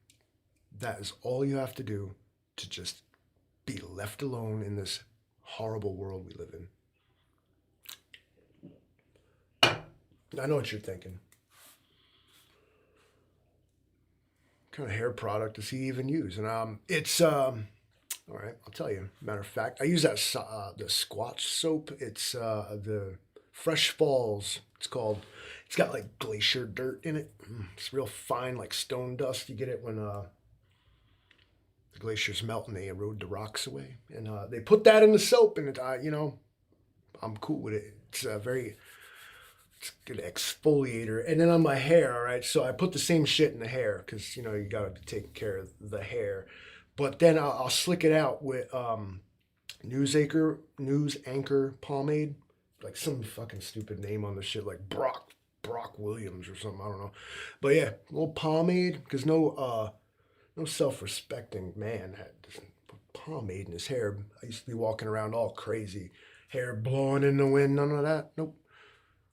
Speaker 1: That is all you have to do to just be left alone in this horrible world we live in. I know what you're thinking. What kind of hair product does he even use? And it's all right. I'll tell you. Matter of fact, I use that the Squatch soap. It's the Fresh Falls. It's called. It's got like glacier dirt in it. It's real fine, like stone dust. You get it when the glaciers melt and they erode the rocks away. And they put that in the soap, and I'm cool with it. It's it's a good exfoliator. And then on my hair, all right. So I put the same shit in the hair because you got to be taking care of the hair. But then I'll slick it out with News Anchor pomade, like some fucking stupid name on the shit, like Brock Williams or something. I don't know, but yeah, a little pomade because no self-respecting man had pomade in his hair. I used to be walking around all crazy, hair blowing in the wind, none of that. Nope.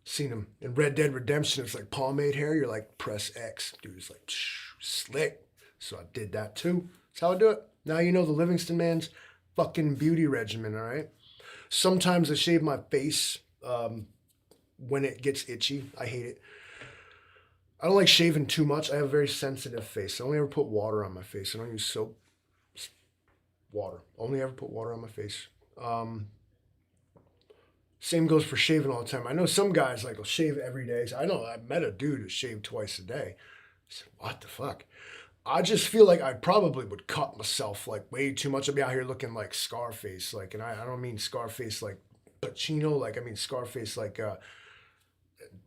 Speaker 1: Seen him in Red Dead Redemption. It's like pomade hair. You're like press X, dude. It's like slick. So I did that too. That's how I do it. Now you know the Livingston man's fucking beauty regimen. All right. Sometimes I shave my face when it gets itchy. I hate it. I don't like shaving too much. I have a very sensitive face. I only ever put water on my face. I don't use soap. Just water. Only ever put water on my face. Same goes for shaving all the time. I know some guys like will shave every day. I know I met a dude who shaved twice a day. I said, what the fuck? I just feel like I probably would cut myself like way too much. I'd be out here looking like Scarface, like, and I don't mean Scarface like Pacino, like I mean Scarface like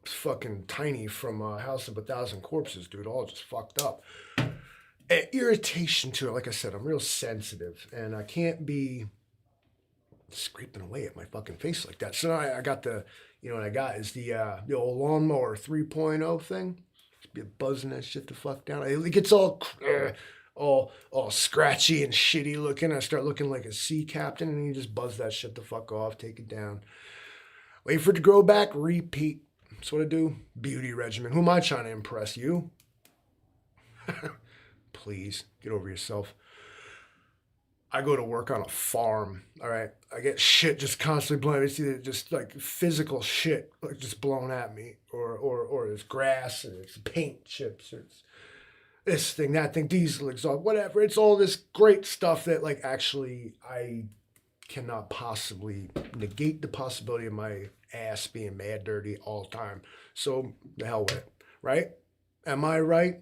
Speaker 1: fucking Tiny from House of a Thousand Corpses, dude, all just fucked up. And irritation to it. Like I said, I'm real sensitive, and I can't be scraping away at my fucking face like that. So I got what I got is the old lawnmower 3.0 thing. Just be buzzing that shit the fuck down. It gets all scratchy and shitty looking. I start looking like a sea captain, and you just buzz that shit the fuck off, take it down. Wait for it to grow back, repeat. That's what I do. Beauty regimen. Who am I trying to impress? You? Please, get over yourself. I go to work on a farm, all right? I get shit just constantly blown. It's either just like physical shit like just blown at me, or there's grass, or it's paint chips, or it's this thing, that thing, diesel exhaust, whatever. It's all this great stuff that like actually I cannot possibly negate the possibility of my ass being mad dirty all the time. So the hell with it, right? Am I right?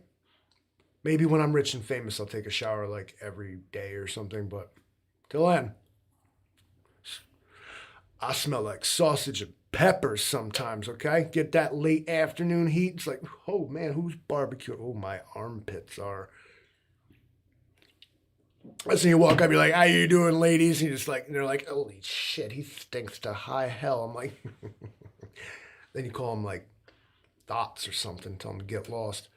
Speaker 1: Maybe when I'm rich and famous, I'll take a shower like every day or something. But till then, I smell like sausage and peppers sometimes, okay? Get that late afternoon heat. It's like, oh man, who's barbecuing? Oh, my armpits are. I see you walk up, you're like, how you doing, ladies? And they're like, holy shit, he stinks to high hell. I'm like, then you call them like thoughts or something, tell them to get lost.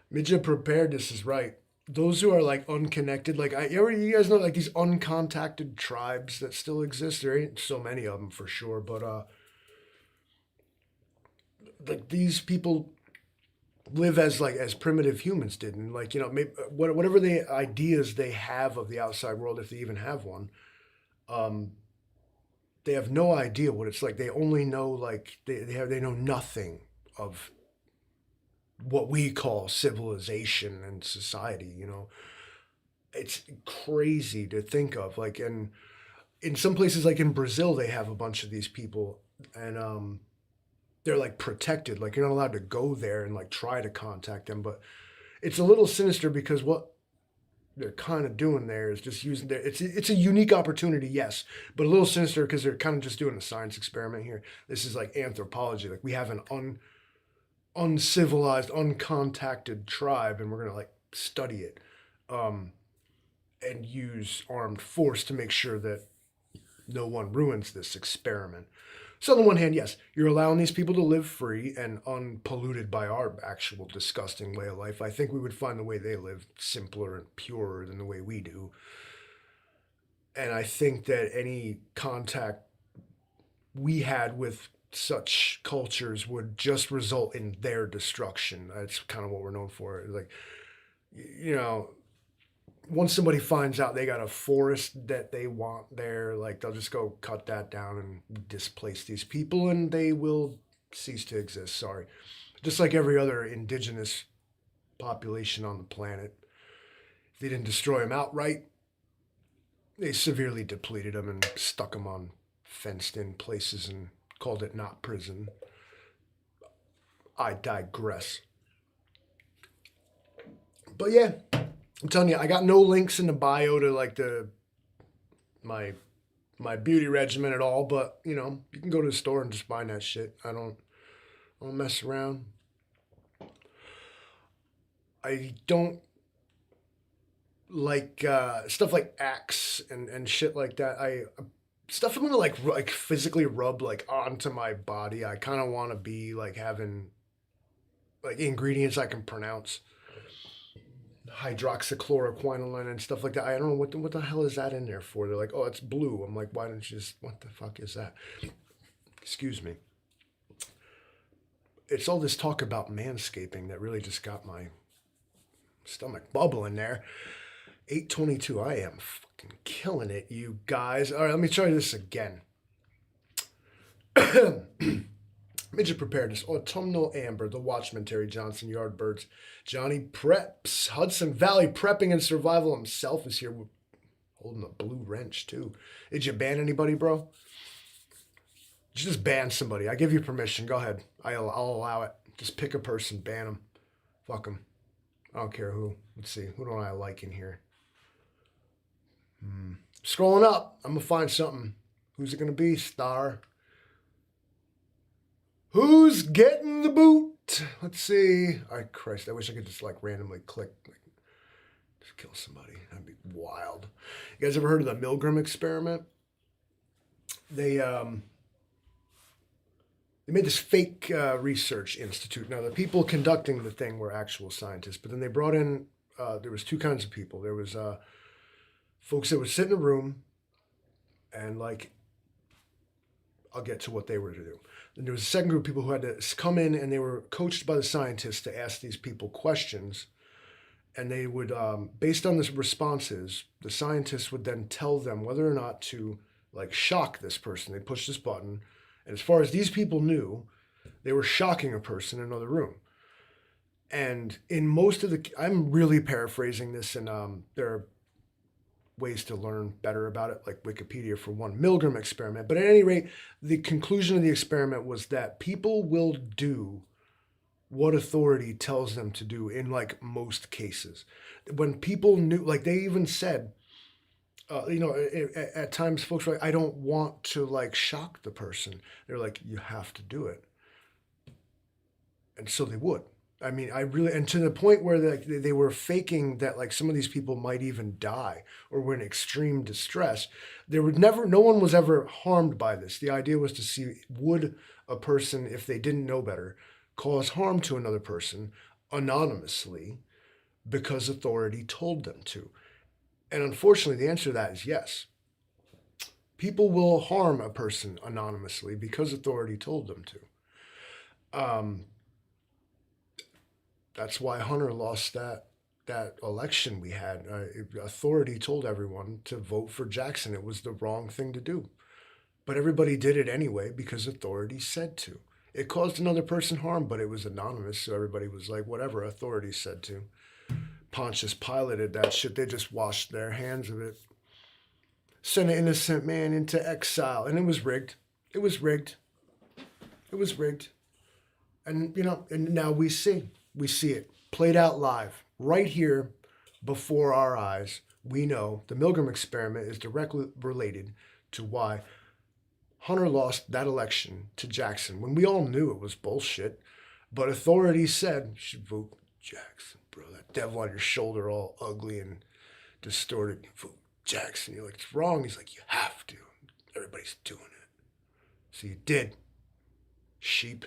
Speaker 1: Midget preparedness is right. Those who are like unconnected, like you guys know like these uncontacted tribes that still exist. There ain't so many of them for sure, but like these people live as primitive humans did, and like maybe whatever the ideas they have of the outside world, if they even have one, they have no idea what it's like. They only know like they know nothing of what we call civilization and society. It's crazy to think of. Like in some places, like in Brazil, they have a bunch of these people, and they're like protected. Like you're not allowed to go there and like try to contact them. But it's a little sinister because what they're kind of doing there is just using their. It's a unique opportunity, yes, but a little sinister because they're kind of just doing a science experiment here. This is like anthropology. Like we have an uncivilized, uncontacted tribe, and we're gonna like study it, um, and use armed force to make sure that no one ruins this experiment. So on the one hand, yes, you're allowing these people to live free and unpolluted by our actual disgusting way of life. I think we would find the way they live simpler and purer than the way we do. And I think that any contact we had with such cultures would just result in their destruction. That's kind of what we're known for. Like, you know, once somebody finds out they got a forest that they want there, like they'll just go cut that down and displace these people and they will cease to exist. Sorry. Just like every other indigenous population on the planet. If they didn't destroy them outright, they severely depleted them and stuck them on fenced in places and called it not prison. I digress. But yeah, I'm telling you, I got no links in the bio to like my beauty regimen at all. But you can go to the store and just find that shit. I don't mess around. I don't like stuff like Axe and shit like that. I stuff I'm gonna like physically rub like onto my body. I kind of want to be like having like ingredients I can pronounce, hydroxychloroquine and stuff like that. I don't know what the hell is that in there for. They're like, oh, it's blue. I'm like, why don't you just, what the fuck is that? Excuse me. It's all this talk about manscaping that really just got my stomach bubbling there. 8:22. I am fucking killing it, you guys. All right, let me try this again. Midget Preparedness, Autumnal Amber, The Watchman, Terry Johnson, Yardbirds, Johnny Preps, Hudson Valley Prepping and Survival himself is here holding a blue wrench too. Did you ban anybody, bro? Did you just ban somebody? I give you permission. Go ahead. I'll allow it. Just pick a person, ban them. Fuck them. I don't care who. Let's see. Who don't I like in here? Scrolling up. I'm going to find something. Who's it going to be? Star. Who's getting the boot? Let's see. Oh, Christ. I wish I could just like randomly click. Just kill somebody. That'd be wild. You guys ever heard of the Milgram experiment? They made this fake research institute. Now, the people conducting the thing were actual scientists, but then they brought in, there was two kinds of people. There was folks that would sit in a room and like, I'll get to what they were to do. Then there was a second group of people who had to come in and they were coached by the scientists to ask these people questions. And they would, based on the responses, the scientists would then tell them whether or not to like shock this person. They push this button. And as far as these people knew, they were shocking a person in another room. And in most of I'm really paraphrasing this, and there are ways to learn better about it, like Wikipedia for one, Milgram experiment. But at any rate, the conclusion of the experiment was that people will do what authority tells them to do in like most cases. When people knew, like they even said, at times folks were like, I don't want to like shock the person. They're like, you have to do it. And so they would. I mean, and to the point where they were faking that like some of these people might even die or were in extreme distress. No one was ever harmed by this. The idea was to see, would a person, if they didn't know better, cause harm to another person anonymously because authority told them to. And unfortunately, the answer to that is yes. People will harm a person anonymously because authority told them to. That's why Hunter lost that election we had. Authority told everyone to vote for Jackson. It was the wrong thing to do. But everybody did it anyway because authorities said to. It caused another person harm, but it was anonymous, so everybody was like, whatever, authorities said to. Pontius Pilated that shit. They just washed their hands of it. Sent an innocent man into exile, and it was rigged. It was rigged. It was rigged. And, and now we see it played out live right here before our eyes. We know the Milgram experiment is directly related to why Hunter lost that election to Jackson when we all knew it was bullshit. But authorities said, you should vote Jackson, bro. That devil on your shoulder all ugly and distorted. Vote Jackson. You're like, it's wrong. He's like, you have to. Everybody's doing it. So you did. Sheep.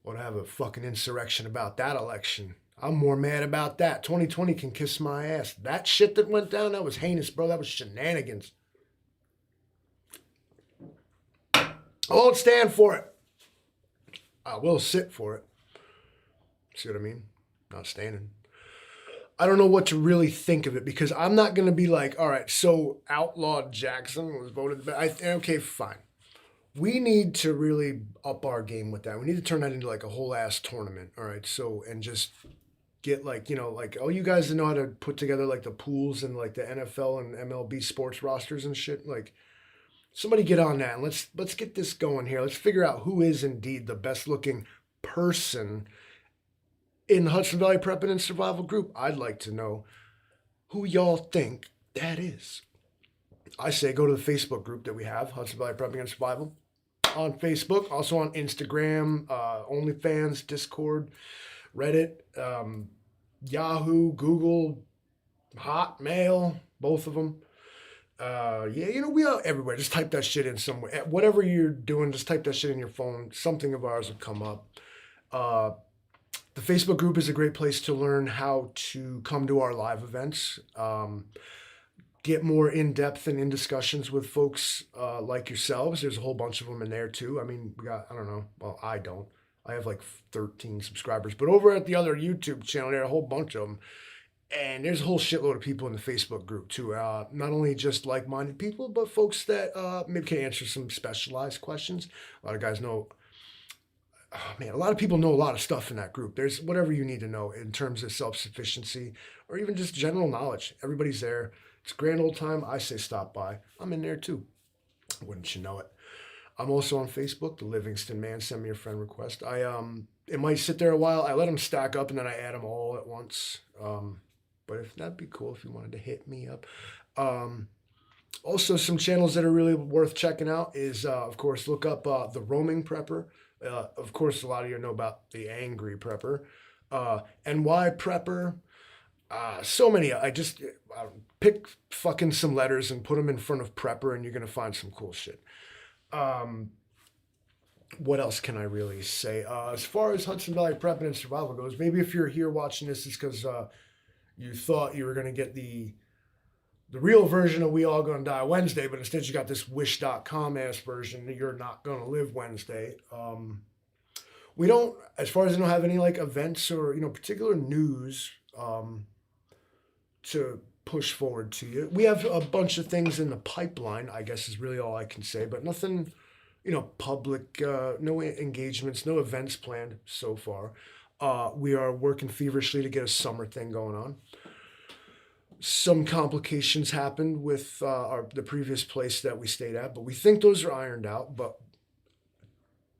Speaker 1: Want to have a fucking insurrection about that election. I'm more mad about that. 2020 can kiss my ass. That shit that went down, that was heinous, bro. That was shenanigans. I won't stand for it. I will sit for it. See what I mean? Not standing. I don't know what to really think of it because I'm not going to be like, all right, so outlawed Jackson was voted. Okay, fine. We need to really up our game with that. We need to turn that into like a whole ass tournament. All right. So, and just get like, oh, you guys know how to put together like the pools and like the NFL and MLB sports rosters and shit. Like, somebody get on that and let's get this going here. Let's figure out who is indeed the best looking person in the Hudson Valley Prepping and Survival group. I'd like to know who y'all think that is. I say go to the Facebook group that we have, Hudson Valley Prepping and Survival, on Facebook, also on Instagram, OnlyFans, Discord, Reddit, Yahoo, Google, Hotmail, both of them. We are everywhere. Just type that shit in somewhere. Whatever you're doing, just type that shit in your phone. Something of ours will come up. The Facebook group is a great place to learn how to come to our live events. Get more in-depth and in discussions with folks like yourselves. There's a whole bunch of them in there too. I mean, we got, I don't know. Well, I don't. I have like 13 subscribers. But over at the other YouTube channel, there are a whole bunch of them. And there's a whole shitload of people in the Facebook group too. Not only just like-minded people, but folks that maybe can answer some specialized questions. A lot of guys know, a lot of people know a lot of stuff in that group. There's whatever you need to know in terms of self-sufficiency or even just general knowledge. Everybody's there. It's a grand old time. I say stop by. I'm in there too. Wouldn't you know it? I'm also on Facebook, the Livingston Man. Send me a friend request. It might sit there a while. I let them stack up and then I add them all at once. But if that'd be cool if you wanted to hit me up. Also, some channels that are really worth checking out is, of course, look up the Roaming Prepper. Of course, a lot of you know about the Angry Prepper. NY Prepper. So many. I just pick fucking some letters and put them in front of Prepper and you're going to find some cool shit. What else can I really say? As far as Hudson Valley Prepping and Survival goes, maybe if you're here watching this, it's because you thought you were going to get the real version of We All Gonna Die Wednesday, but instead you got this wish.com ass version that You're Not Gonna Live Wednesday. We don't, as far as I know, have any like events or, particular news to push forward to you. We have a bunch of things in the pipeline, I guess is really all I can say, but nothing, public, no engagements, no events planned so far. We are working feverishly to get a summer thing going on. Some complications happened with the previous place that we stayed at, but we think those are ironed out, but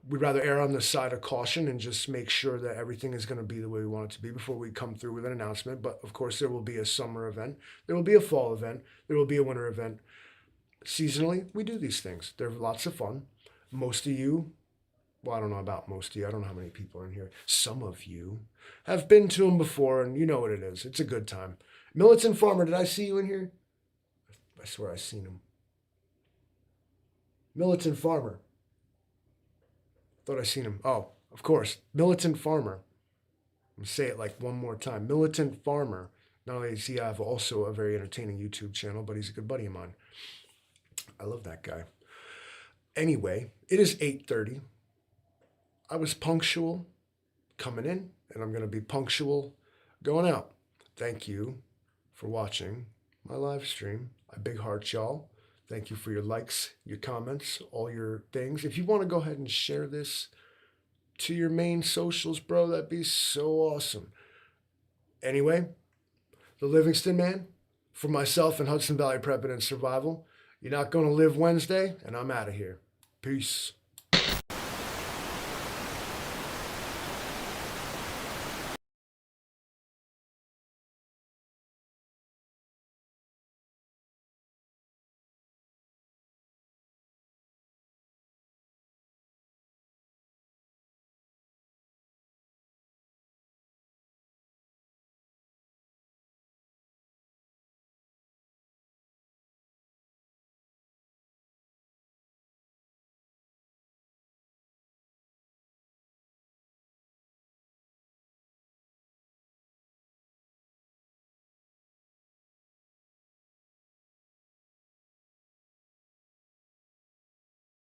Speaker 1: we'd rather err on the side of caution and just make sure that everything is going to be the way we want it to be before we come through with an announcement. But of course, there will be a summer event. There will be a fall event. There will be a winter event. Seasonally, we do these things. They're lots of fun. Most of you, well, I don't know about most of you. I don't know how many people are in here. Some of you have been to them before, and you know what it is. It's a good time. Militant Farmer, did I see you in here? I swear I seen him. Militant Farmer. Thought I seen him. Oh, of course. Militant Farmer. I'm going to say it like one more time. Militant Farmer. Not only does he have also a very entertaining YouTube channel, but he's a good buddy of mine. I love that guy. Anyway, it is 8:30. I was punctual coming in, and I'm going to be punctual going out. Thank you for watching my live stream. I big heart y'all. Thank you for your likes, your comments, all your things. If you want to go ahead and share this to your main socials, bro, that'd be so awesome. Anyway, the Livingston Man, for myself and Hudson Valley Prepping and Survival, you're not going to live Wednesday, and I'm out of here. Peace.